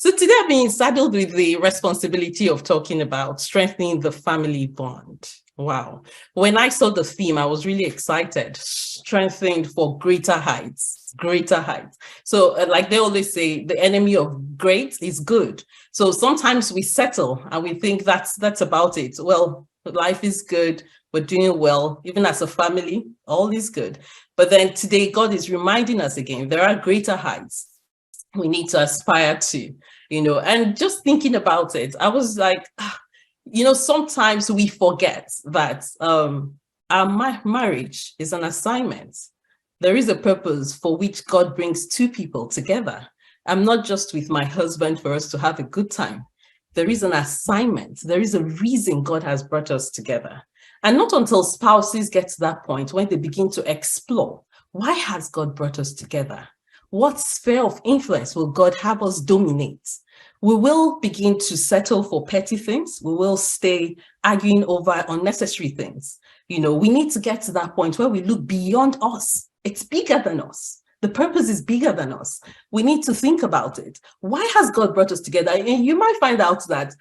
So today I've been saddled with the responsibility of talking about strengthening the family bond. Wow. When I saw the theme, I was really excited. Strengthened for greater heights, greater heights. So like they always say, the enemy of great is good. So sometimes we settle and we think that's about it. Well, life is good. We're doing well. Even as a family, all is good. But then today, God is reminding us again, there are greater heights we need to aspire to, and just thinking about it, I was like, sometimes we forget that our marriage is an assignment. There is a purpose for which God brings two people together. I'm not just with my husband for us to have a good time. There is an assignment. There is a reason God has brought us together. And not until spouses get to that point when they begin to explore, why has God brought us together? What sphere of influence will God have us dominate? We will begin to settle for petty things. We will stay arguing over unnecessary things. We need to get to that point where we look beyond us. It's bigger than us. The purpose is bigger than us. We need to think about it. Why has God brought us together? And you might find out that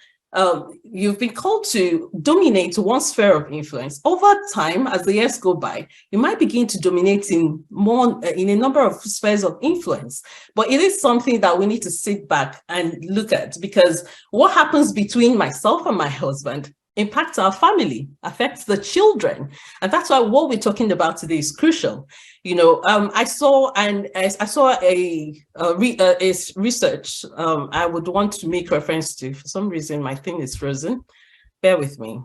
you've been called to dominate one sphere of influence. Over time, as the years go by, you might begin to dominate in a number of spheres of influence. But it is something that we need to sit back and look at, because what happens between myself and my husband impacts our family, affects the children. And that's why what we're talking about today is crucial. I saw a research I would want to make reference to. For some reason, my thing is frozen. Bear with me.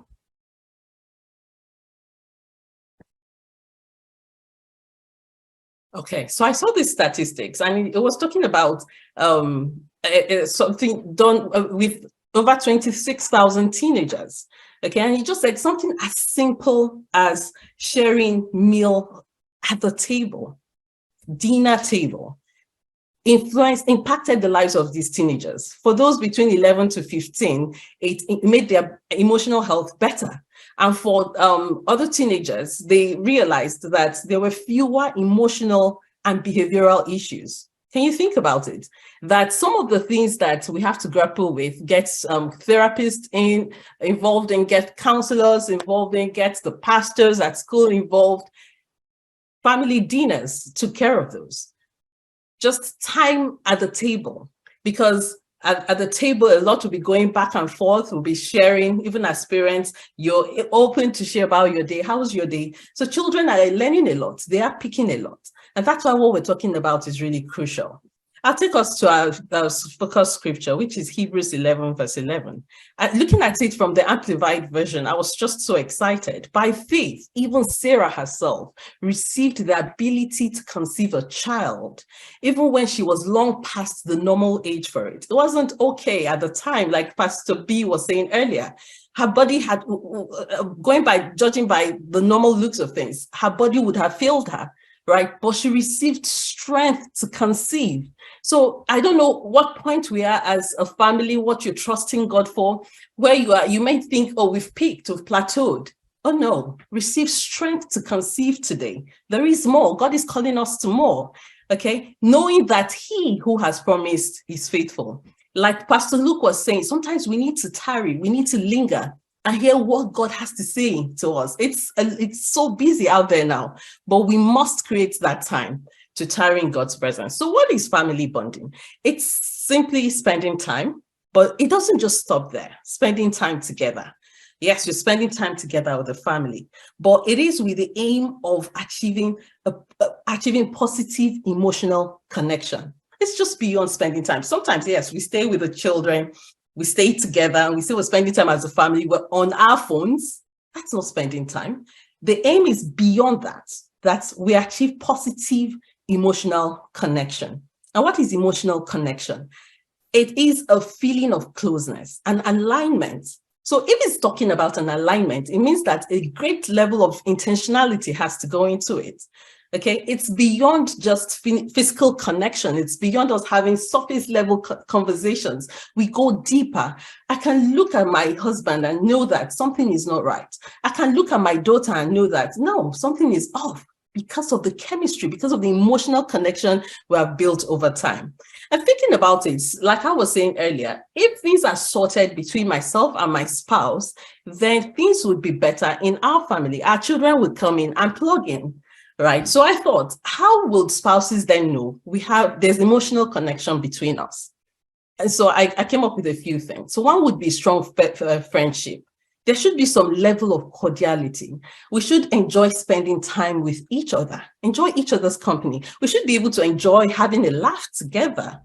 Okay, so I saw these statistics, and it was talking about something done with over 26,000 teenagers. Okay, and he just said something as simple as sharing meal at the table, dinner table, impacted the lives of these teenagers. For those between 11 to 15, it made their emotional health better. And for other teenagers, they realized that there were fewer emotional and behavioral issues. Can you think about it? That some of the things that we have to grapple with, get therapists involved in, get counselors involved in, get the pastors at school involved. Family dinners took care of those. Just time at the table, because at the table, a lot will be going back and forth, we'll be sharing. Even as parents, you're open to share about your day. How was your day? So children are learning a lot. They are picking a lot. And that's why what we're talking about is really crucial. I'll take us to our focus scripture, which is Hebrews 11, verse 11. Looking at it from the Amplified version, I was just so excited. By faith, even Sarah herself received the ability to conceive a child, even when she was long past the normal age for it. It wasn't okay at the time, like Pastor B was saying earlier. Her body had, judging by the normal looks of things, her body would have failed her. Right, but she received strength to conceive. So I don't know what point we are as a family, what you're trusting God for, where you are. You may think, oh, we've peaked, we've plateaued. Oh no, receive strength to conceive today. There is more. God is calling us to more. Okay, knowing that He who has promised is faithful. Like Pastor Luke was saying, sometimes we need to tarry, we need to linger and hear what God has to say to us. It's so busy out there now, but we must create that time to tarry in God's presence. So what is family bonding? It's simply spending time, but it doesn't just stop there. Spending time together. Yes, you're spending time together with the family, but it is with the aim of achieving positive emotional connection. It's just beyond spending time. Sometimes, yes, we stay with the children, we stay together, and we say we're spending time as a family. We're on our phones. That's not spending time. The aim is beyond that, that we achieve positive emotional connection. And what is emotional connection? It is a feeling of closeness, an alignment. So if it's talking about an alignment, it means that a great level of intentionality has to go into it. Okay, it's beyond just physical connection. It's beyond us having surface level conversations. We go deeper. I can look at my husband and know that something is not right. I can look at my daughter and know that, no, something is off, because of the chemistry, because of the emotional connection we have built over time. And thinking about it, like I was saying earlier, if things are sorted between myself and my spouse, then things would be better in our family. Our children would come in and plug in, right? So I thought, how would spouses then know there's emotional connection between us? And so I came up with a few things. So one would be strong friendship. There should be some level of cordiality. We should enjoy spending time with each other, enjoy each other's company. We should be able to enjoy having a laugh together.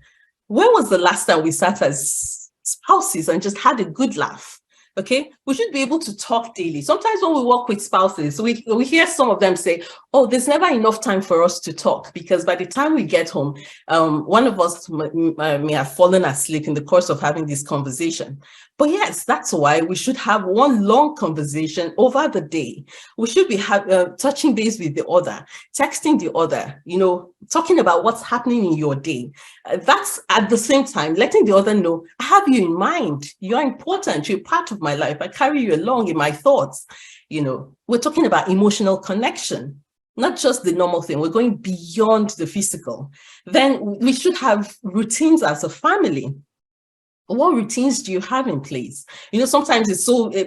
When was the last time we sat as spouses and just had a good laugh? Okay, we should be able to talk daily. Sometimes when we work with spouses, we hear some of them say, oh, there's never enough time for us to talk, because by the time we get home, one of us may have fallen asleep in the course of having this conversation. But yes, that's why we should have one long conversation over the day. We should be touching base with the other, texting the other, talking about what's happening in your day. That's at the same time letting the other know, I have you in mind. You're important. You're part of my life. I carry you along in my thoughts. We're talking about emotional connection, not just the normal thing. We're going beyond the physical. Then we should have routines as a family. What routines do you have in place? Sometimes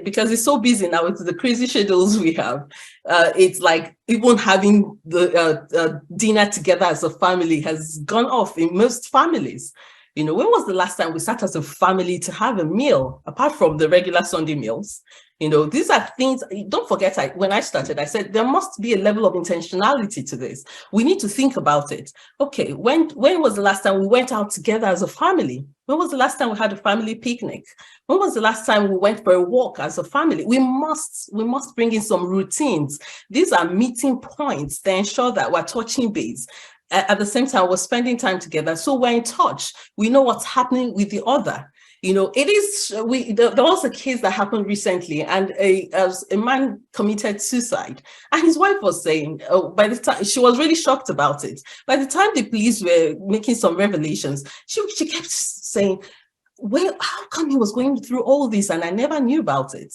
because it's so busy now with the crazy schedules we have. It's like even having the dinner together as a family has gone off in most families. When was the last time we sat as a family to have a meal, apart from the regular Sunday meals? These are things, don't forget, when I started, I said there must be a level of intentionality to this. We need to think about it. Okay, when was the last time we went out together as a family? When was the last time we had a family picnic? When was the last time we went for a walk as a family? We must bring in some routines. These are meeting points to ensure that we're touching base. At the same time, we're spending time together. So we're in touch. We know what's happening with the other. There was a case that happened recently, and a man committed suicide, and his wife was saying, by the time she was really shocked about it, by the time the police were making some revelations, she kept saying, well, how come he was going through all this and I never knew about it?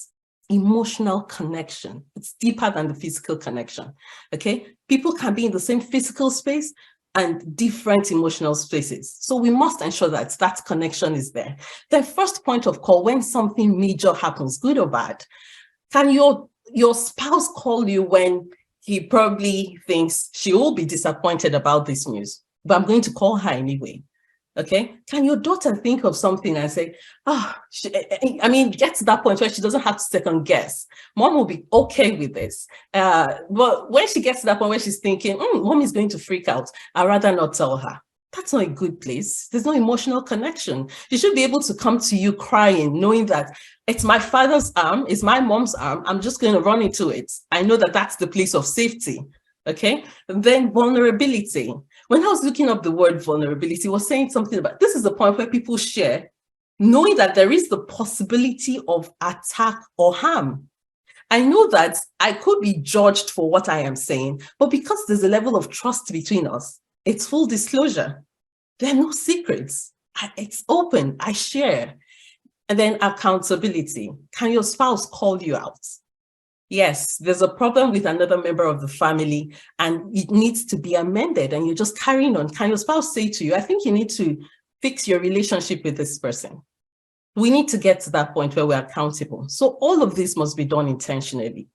Emotional connection. It's deeper than the physical connection. Okay, people can be in the same physical space and different emotional spaces. So we must ensure that that connection is there. The first point of call, when something major happens, good or bad, can your spouse call you when he probably thinks she will be disappointed about this news, but I'm going to call her anyway? Okay, can your daughter think of something and say, get to that point where she doesn't have to second guess. Mom will be okay with this. But when she gets to that point where she's thinking, mom is going to freak out, I'd rather not tell her. That's not a good place. There's no emotional connection. She should be able to come to you crying, knowing that it's my father's arm, it's my mom's arm. I'm just going to run into it. I know that that's the place of safety. Okay, and then vulnerability. When I was looking up the word vulnerability, I was saying something about this is the point where people share, knowing that there is the possibility of attack or harm. I know that I could be judged for what I am saying, but because there's a level of trust between us, it's full disclosure. There are no secrets. It's open. I share. And then accountability. Can your spouse call you out? Yes, there's a problem with another member of the family and it needs to be amended and you're just carrying on. Can your spouse say to you, I think you need to fix your relationship with this person? We need to get to that point where we're accountable. So all of this must be done intentionally.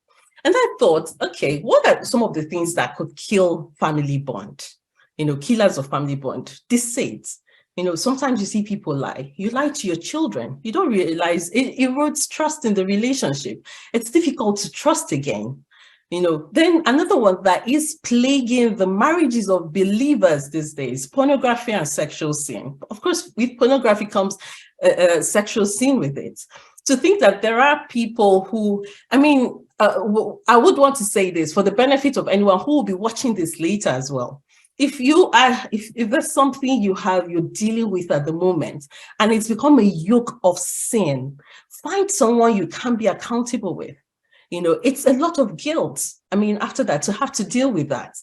And I thought, okay, what are some of the things that could kill family bond? Killers of family bond. Deceit. Sometimes you see people lie. You lie to your children. You don't realize it erodes trust in the relationship. It's difficult to trust again. Then another one that is plaguing the marriages of believers these days, pornography and sexual sin. Of course, with pornography comes sexual sin with it. To think that there are people who, I would want to say this for the benefit of anyone who will be watching this later as well. If there's something you're dealing with at the moment and it's become a yoke of sin, find someone you can be accountable with. It's a lot of guilt. After that, to have to deal with that,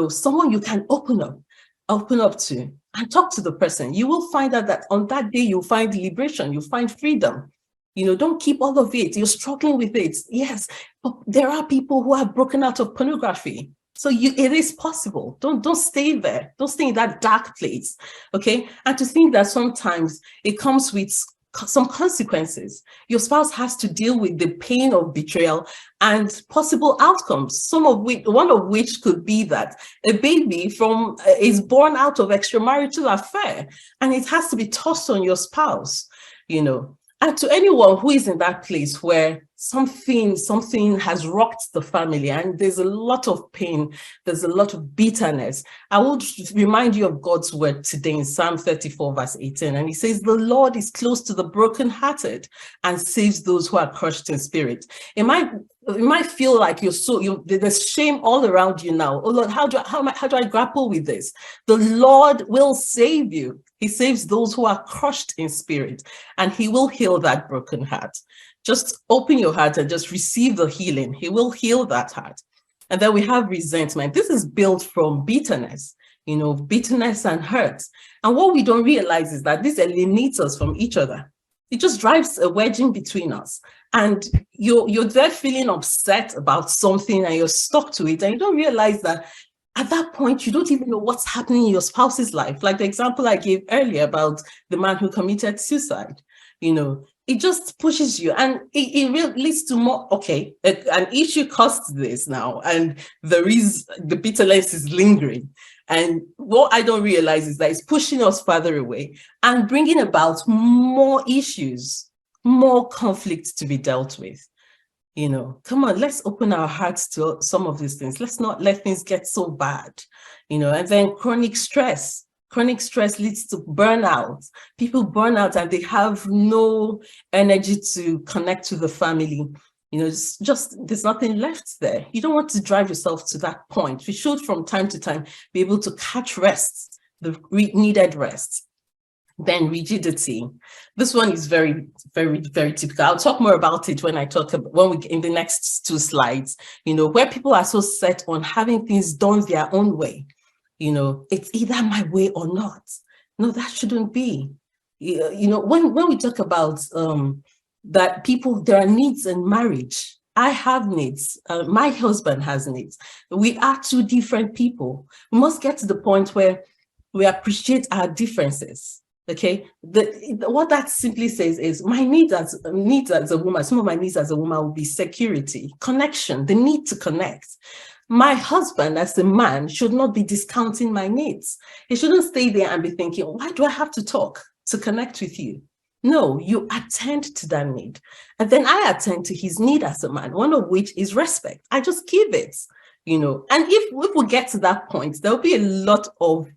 someone you can open up to and talk to the person. You will find out that on that day, you'll find liberation, you'll find freedom. Don't keep all of it. You're struggling with it. Yes, but there are people who have broken out of pornography. So it is possible. Don't stay there. Don't stay in that dark place. Okay. And to think that sometimes it comes with some consequences. Your spouse has to deal with the pain of betrayal and possible outcomes, one of which could be that a baby is born out of extramarital affair, and it has to be tossed on your spouse, And to anyone who is in that place where something has rocked the family and there's a lot of pain, there's a lot of bitterness, I would remind you of God's word today in Psalm 34 verse 18. And he says, the Lord is close to the brokenhearted and saves those who are crushed in spirit. It might feel like there's shame all around you now. Oh Lord, how do I grapple with this? The Lord will save you. He saves those who are crushed in spirit, and he will heal that broken heart. Just open your heart and just receive the healing. He will heal that heart. And then we have resentment. This is built from bitterness, bitterness and hurt. And what we don't realize is that this alienates us from each other. It just drives a wedging between us. And you're there feeling upset about something and you're stuck to it. And you don't realize that at that point, you don't even know what's happening in your spouse's life. Like the example I gave earlier about the man who committed suicide, it just pushes you, and it really leads to more, okay, an issue caused this now, and the bitterness is lingering. And what I don't realize is that it's pushing us further away and bringing about more issues, more conflict to be dealt with. Come on, let's open our hearts to some of these things. Let's not let things get so bad, and then chronic stress. Chronic stress leads to burnout. People burn out and they have no energy to connect to the family. It's just, there's nothing left there. You don't want to drive yourself to that point. We should, from time to time, be able to catch rest, the needed rest. Then rigidity. This one is very, very, very typical. I'll talk more about it when in the next two slides, where people are so set on having things done their own way. It's either my way or not. No, that shouldn't be. When we talk about that there are needs in marriage. I have needs. My husband has needs. We are two different people. We must get to the point where we appreciate our differences. Okay, what that simply says is my needs as a woman. Some of my needs as a woman will be security, connection, the need to connect. My husband, as a man, should not be discounting my needs. He shouldn't stay there and be thinking, why do I have to talk to connect with you? No, you attend to that need. And then I attend to his need as a man, one of which is respect. I just give it, And if we get to that point, there'll be a lot of,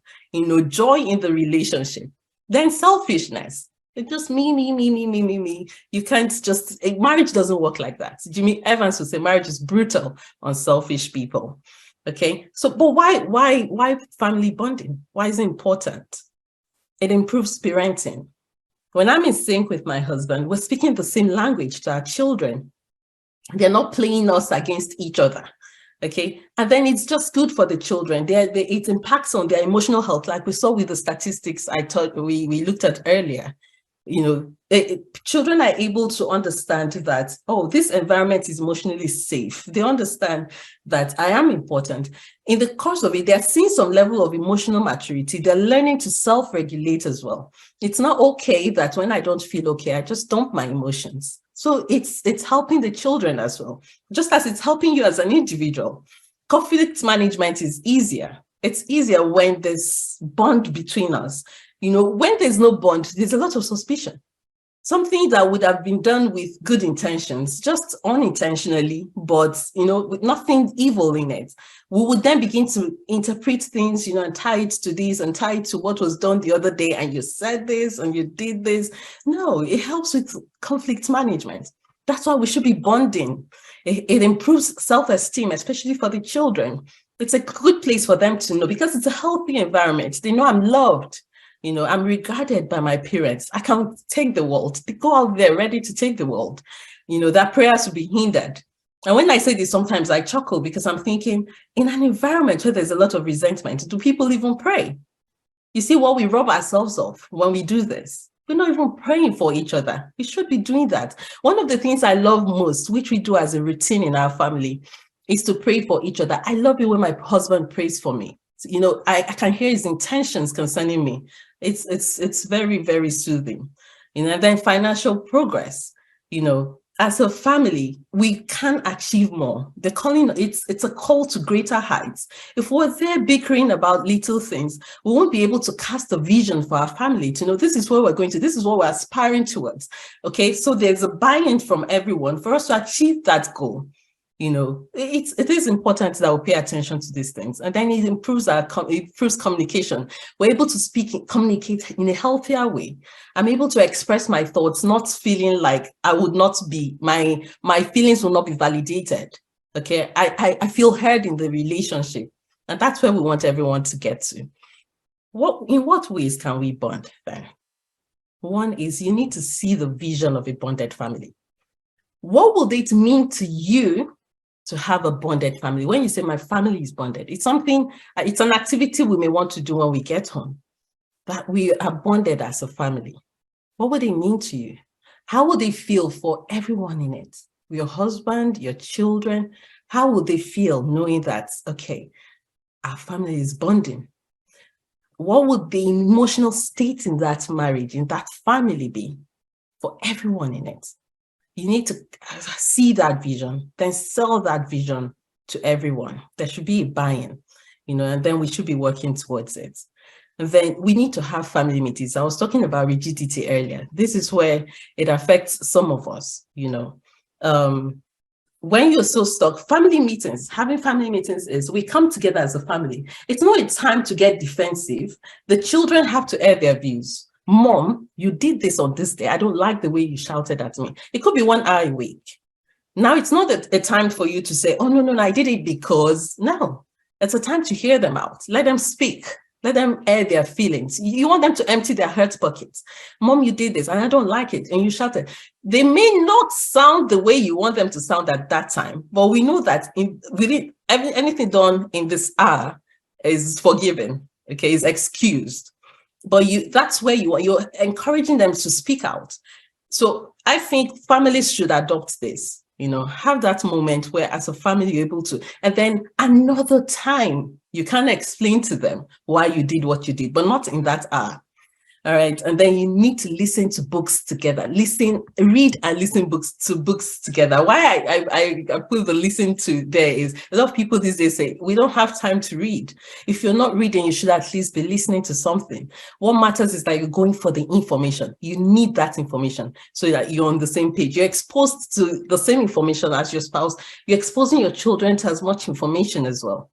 joy in the relationship. Then selfishness. It's just me. You can't marriage doesn't work like that. Jimmy Evans would say marriage is brutal on selfish people. Okay. So, but why family bonding? Why is it important? It improves parenting. When I'm in sync with my husband, we're speaking the same language to our children. They're not playing us against each other. Okay. And then it's just good for the children. It impacts on their emotional health, like we saw with the statistics I thought we looked at earlier. Children are able to understand that, this environment is emotionally safe. They understand that I am important. In the course of it, they're seeing some level of emotional maturity. They're learning to self-regulate as well. It's not okay that when I don't feel okay, I just dump my emotions. So it's helping the children as well, just as it's helping you as an individual. Conflict management is easier. It's easier when there's bond between us. When there's no bond, there's a lot of suspicion. Something that would have been done with good intentions, just unintentionally, but, with nothing evil in it. We would then begin to interpret things, and tie it to this and tie it to what was done the other day. And you said this and you did this. No, it helps with conflict management. That's why we should be bonding. It improves self-esteem, especially for the children. It's a good place for them to know, because it's a healthy environment. They know I'm loved. I'm regarded by my parents. I can take the world. They go out there ready to take the world. Their prayers will be hindered. And when I say this, sometimes I chuckle because I'm thinking, in an environment where there's a lot of resentment, do people even pray? You see what we rob ourselves of when we do this? We're not even praying for each other. We should be doing that. One of the things I love most, which we do as a routine in our family, is to pray for each other. I love it when my husband prays for me. You know, I can hear his intentions concerning me. It's very, very soothing. You know, and then financial progress, you know, as a family, we can achieve more. The calling, it's a call to greater heights. If we're there bickering about little things, we won't be able to cast a vision for our family to know this is where we're going to, this is what we're aspiring towards. Okay, so there's a buy-in from everyone for us to achieve that goal. You know, it is important that we pay attention to these things, and then it improves communication. We're able to communicate in a healthier way. I'm able to express my thoughts, not feeling like I would not be, my feelings will not be validated. Okay, I feel heard in the relationship, and that's where we want everyone to get to. In what ways can we bond then? One is you need to see the vision of a bonded family. What would it mean to you to have a bonded family? When you say my family is bonded, it's something, it's an activity we may want to do when we get home, that we are bonded as a family. What would it mean to you? How would they feel for everyone in it? Your husband, your children, how would they feel knowing that, okay, our family is bonding? What would the emotional state in that marriage, in that family be for everyone in it? You need to see that vision, then sell that vision to everyone. There should be a buy-in, you know, and then we should be working towards it. And then we need to have family meetings. I was talking about rigidity earlier. This is where it affects some of us, you know. When you're so stuck, having family meetings is we come together as a family. It's not a time to get defensive. The children have to air their views. Mom, you did this on this day. I don't like the way you shouted at me. It could be 1 hour a week. Now, it's not a time for you to say, oh, no, I did it because. No, it's a time to hear them out. Let them speak. Let them air their feelings. You want them to empty their hurt buckets. Mom, you did this and I don't like it. And you shouted. They may not sound the way you want them to sound at that time, but we know that anything done in this hour is forgiven, okay, is excused. But that's where you're encouraging them to speak out. So I think families should adopt this, you know, have that moment where as a family you're able to, and then another time you can explain to them why you did what you did, but not in that hour. All right. And then you need to listen to books together. Read and listen to books together. Why I put the listen to there is a lot of people these days say, we don't have time to read. If you're not reading, you should at least be listening to something. What matters is that you're going for the information. You need that information so that you're on the same page. You're exposed to the same information as your spouse. You're exposing your children to as much information as well.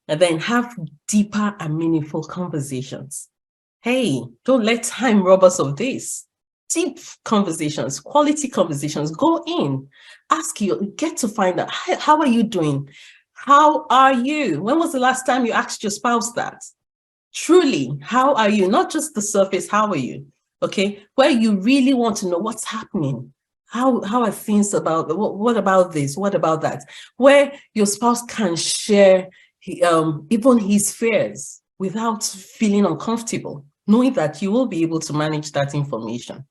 And then have deeper and meaningful conversations. Hey, don't let time rob us of this. Deep conversations, quality conversations. Go in, get to find out, how are you doing? How are you? When was the last time you asked your spouse that? Truly, how are you? Not just the surface, how are you? Okay, where you really want to know what's happening. How are things about, what about this? What about that? Where your spouse can share even his fears without feeling uncomfortable, knowing that you will be able to manage that information.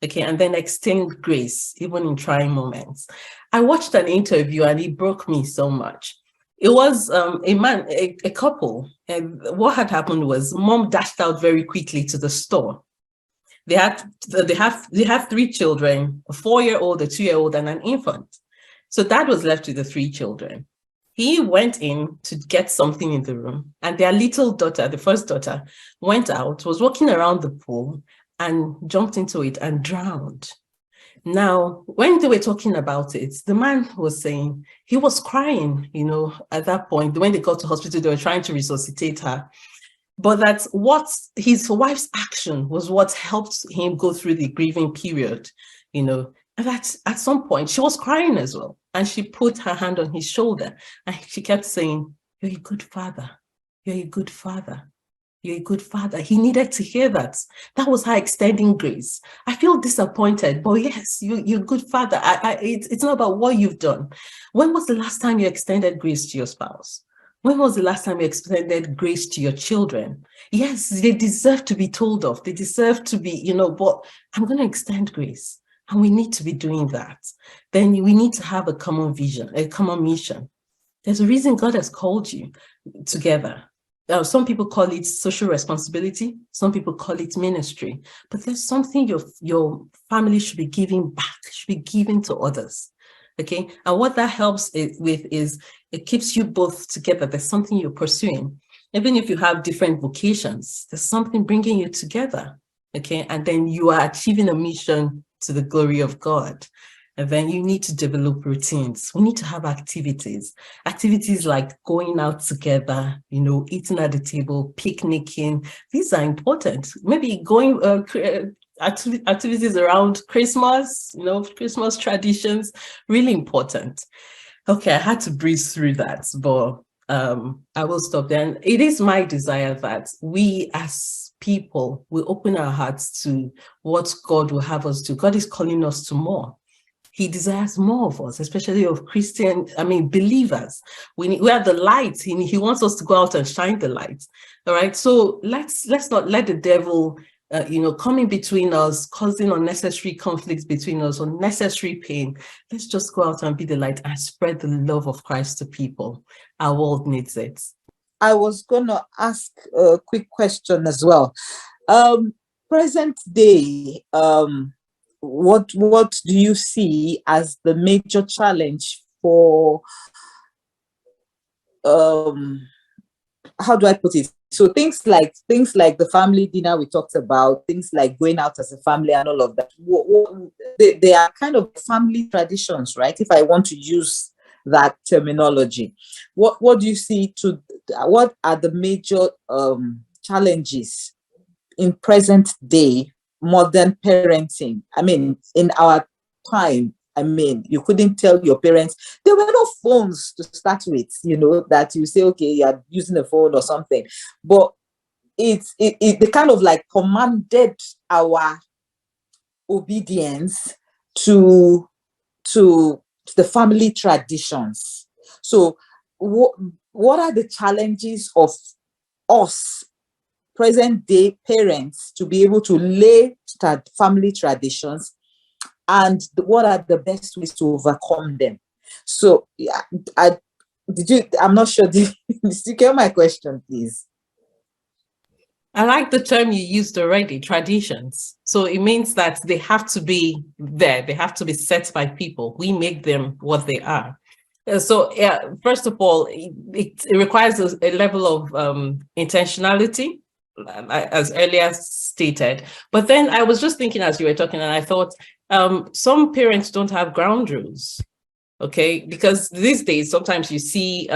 Okay, and then extend grace, even in trying moments. I watched an interview and it broke me so much. It was a couple, and what had happened was mom dashed out very quickly to the store. They have 3 children, a 4-year-old, a 2-year-old, and an infant. So dad was left with the 3 children. He went in to get something in the room, and their little daughter, the first daughter, went out, was walking around the pool and jumped into it and drowned. Now, when they were talking about it, the man was saying he was crying, you know, at that point. When they got to hospital, they were trying to resuscitate her. But that's what his wife's action was what helped him go through the grieving period, you know. And that at some point, she was crying as well. And she put her hand on his shoulder and she kept saying, you're a good father. You're a good father. You're a good father. He needed to hear that. That was her extending grace. I feel disappointed, but yes, you're a good father. It's not about what you've done. When was the last time you extended grace to your spouse? When was the last time you extended grace to your children? Yes, they deserve to be told off. They deserve to be, you know, but I'm going to extend grace. And we need to be doing that. Then we need to have a common vision, a common mission. There's a reason God has called you together. Some people call it social responsibility. Some people call it ministry. But there's something your family should be giving back, should be giving to others. Okay. And what that helps with is it keeps you both together. There's something you're pursuing. Even if you have different vocations, there's something bringing you together. Okay. And then you are achieving a mission to the glory of God. And then you need to develop routines. We need to have activities like going out together, eating at the table, picnicking. These are important. Maybe going activities around Christmas, Christmas traditions, really important. Okay, I had to breeze through that, but I will stop then. It is my desire that we as people will open our hearts to what God will have us do. God is calling us to more. He desires more of us, especially of believers. We are the light. He wants us to go out and shine the light. All right. So let's not let the devil, come in between us, causing unnecessary conflicts between us, unnecessary pain. Let's just go out and be the light and spread the love of Christ to people. Our world needs it. I was going to ask a quick question as well. Present day, what do you see as the major challenge for how do I put it? So things like the family dinner we talked about, things like going out as a family and all of that, they are kind of family traditions, right? If I want to use that terminology, what do you see what are the major challenges in present day modern parenting? I mean, in our time, you couldn't tell your parents, there were no phones to start with, that you say, okay, you're using a phone or something. But they kind of like commanded our obedience to the family traditions. So what are the challenges of us present day parents to be able to lay family traditions, and what are the best ways to overcome them? So I'm not sure, did you get my question, please? I like the term you used already, traditions. So it means that they have to be there. They have to be set by people. We make them what they are. So first of all, it requires a level of intentionality, as earlier stated. But then I was just thinking as you were talking, and I thought some parents don't have ground rules. Okay, because these days sometimes you see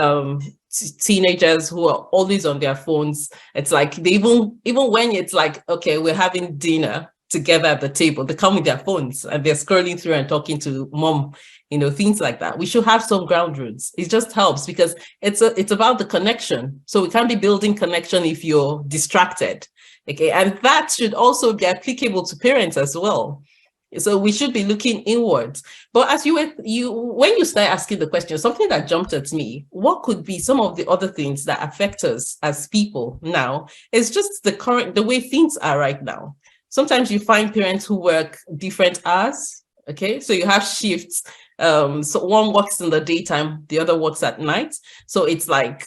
teenagers who are always on their phones. It's like they even when it's like, okay, we're having dinner together at the table, they come with their phones and they're scrolling through and talking to mom, things like that. We should have some ground rules. It just helps because it's about the connection. So we can't be building connection if you're distracted. Okay, and that should also be applicable to parents as well. So we should be looking inwards. But as when you start asking the question, something that jumped at me, what could be some of the other things that affect us as people now? It's just the way things are right now. Sometimes you find parents who work different hours. Okay, so you have shifts. So one works in the daytime, the other works at night. So it's like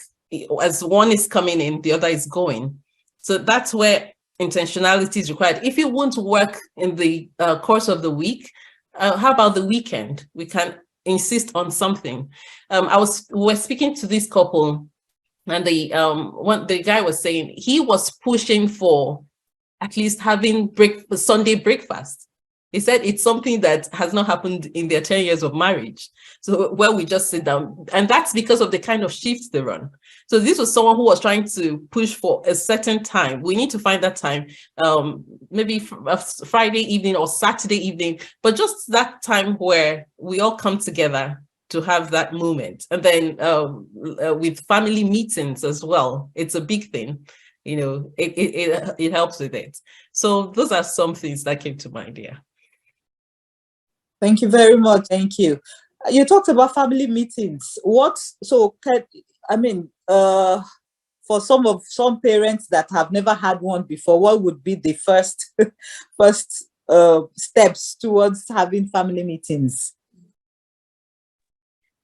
as one is coming in, the other is going. So that's where intentionality is required. If it won't work in the course of the week, how about the weekend? We can insist on something. We're speaking to this couple, and the guy was saying he was pushing for at least having Sunday breakfast. He said it's something that has not happened in their 10 years of marriage. So where we just sit down, and that's because of the kind of shifts they run. So this was someone who was trying to push for a certain time. We need to find that time, maybe Friday evening or Saturday evening, but just that time where we all come together to have that moment. And then with family meetings as well, it's a big thing. It helps with it. So those are some things that came to mind. Yeah. Thank you very much. Thank you. You talked about family meetings. For some parents that have never had one before, what would be the first steps towards having family meetings?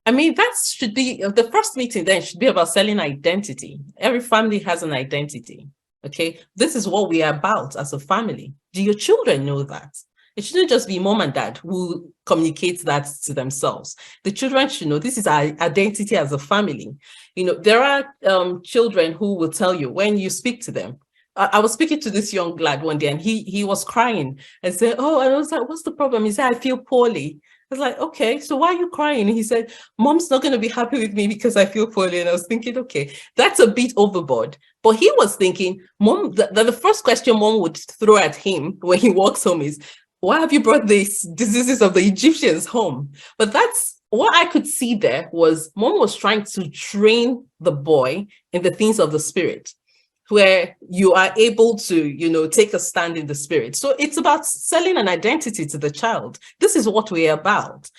I mean, that should be the first meeting, then should be about selling identity. Every family has an identity. Okay. This is what we are about as a family. Do your children know that? It shouldn't just be mom and dad who communicate that to themselves. The children should know this is our identity as a family. You know, there are children who will tell you when you speak to them. I was speaking to this young lad one day, and he was crying and said, "Oh," and I was like, "What's the problem?" He said, "I feel poorly." I was like, "Okay, so why are you crying?" And he said, "Mom's not going to be happy with me because I feel poorly." And I was thinking, okay, that's a bit overboard. But he was thinking, Mom, the first question Mom would throw at him when he walks home is, "Why have you brought these diseases of the Egyptians home?" But that's what I could see there was Mom was trying to train the boy in the things of the spirit, where you are able to, you know, take a stand in the spirit. So it's about selling an identity to the child. This is what we're about.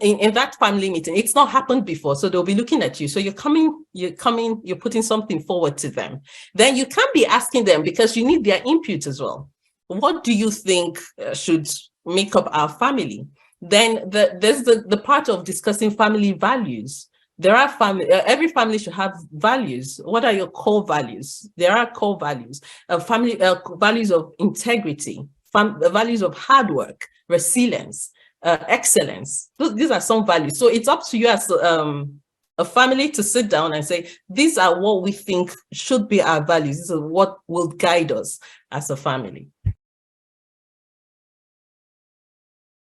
In that family meeting, it's not happened before, so they'll be looking at you. So you're putting something forward to them. Then you can be asking them, because you need their input as well. What do you think should make up our family? Then there's the part of discussing family values. There are every family should have values. What are your core values? There are core values. Family values of integrity, values of hard work, resilience, excellence. These are some values. So it's up to you as a family to sit down and say, these are what we think should be our values. This is what will guide us as a family.